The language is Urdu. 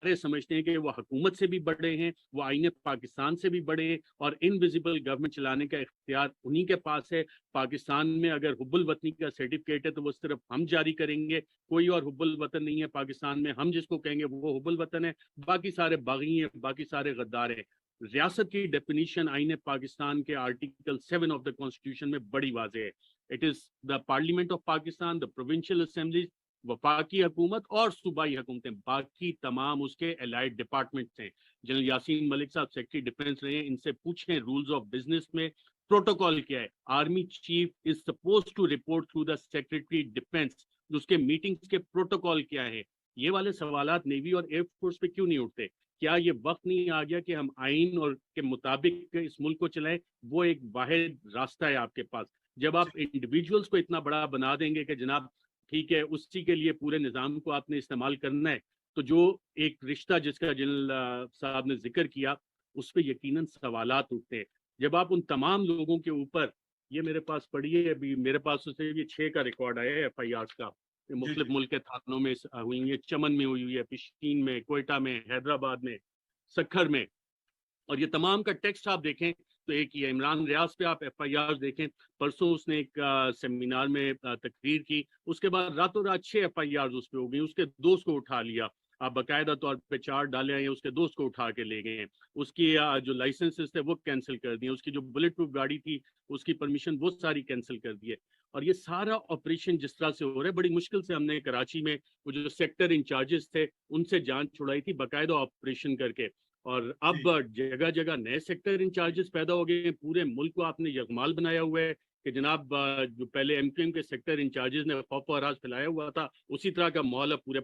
سارے سمجھتے ہیں کہ وہ حکومت سے بھی بڑے ہیں, وہ آئین پاکستان سے بھی بڑے ہیں, اور انویزیبل گورنمنٹ چلانے کا اختیار انہی کے پاس ہے. پاکستان میں اگر حب الوطنی کا سرٹیفکیٹ ہے تو وہ صرف ہم جاری کریں گے, کوئی اور حب الوطن نہیں ہے پاکستان میں. ہم جس کو کہیں گے وہ حب الوطن ہے, باقی سارے باغی ہیں, باقی سارے غدار ہیں. ریاست کی ڈیفینیشن آئین پاکستان کے آرٹیکل 7 آف دا کانسٹیٹیوشن میں بڑی واضح ہے. It is the parliament of Pakistan, the provincial assemblies, وفاقی حکومت اور صوبائی حکومتیں, باقی تمام اس کے الائڈ ڈپارٹمنٹس ہیں. General Yasin Malik sahib secretary defence رہے ہیں, ان سے پوچھیں رولز آف بزنس میں پروٹوکول کیا ہے. Army chief is suppose to report through the secretary defence, اس کے میٹنگز کے پروٹوکول کیا ہے. یہ والے سوالات نیوی اور ایئر فورس پہ کیوں نہیں اٹھتے؟ کیا یہ وقت نہیں آ گیا کہ ہم آئین اور کے مطابق اس ملک کو چلائیں؟ وہ ایک واحد راستہ ہے آپ کے پاس. جب آپ انڈیویجولز کو اتنا بڑا بنا دیں گے کہ جناب ٹھیک ہے اسی کے لیے پورے نظام کو آپ نے استعمال کرنا ہے, تو جو ایک رشتہ جس کا جنرل صاحب نے ذکر کیا اس پہ یقیناً سوالات اٹھتے ہیں. جب آپ ان تمام لوگوں کے اوپر, یہ میرے پاس پڑھی ہے ابھی, میرے پاس اسے یہ 6 کا ریکارڈ آیا ہے ایف آئی آر کا, مختلف ملک کے تھانوں میں ہوئی ہیں. چمن میں ہوئی ہے, پشتین میں, کوئٹہ میں, حیدرآباد میں, سکھر میں, اور یہ تمام کا ٹیکسٹ آپ دیکھیں تو ایک ہی ہے. عمران ریاض پہ آپ ایف آئی آر دیکھیں, پرسوں اس نے ایک سیمینار میں تقریر کی, اس کے بعد راتوں رات 6 ایف آئی آر اس پہ ہو گئی. اس کے دوست کو اٹھا لیا, آپ باقاعدہ طور پہ 4 ڈالے ہیں, اس کے دوست کو اٹھا کے لے گئے ہیں. اس کی جو لائسنسز تھے وہ کینسل کر دیے, اس کی جو بلٹ پروف گاڑی تھی اس کی پرمیشن وہ ساری کینسل کر دی ہے. اور یہ سارا آپریشن جس طرح سے ہو رہا ہے, بڑی مشکل سے ہم نے کراچی میں وہ جو سیکٹر انچارجز تھے ان سے جان چھڑائی تھی باقاعدہ آپریشن کر کے. اور اب جگہ جگہ نئے سیکٹر انچارجز پیدا ہو گئے ہیں. پورے ملک کو آپ نے یغمال بنایا ہوا ہے کہ جناب جو پہلے ایم کیو ایم کے سیکٹر انچارجز نے خوف و ہراس پھیلایا ہوا تھا, اسی طرح کا ماحول اب پورے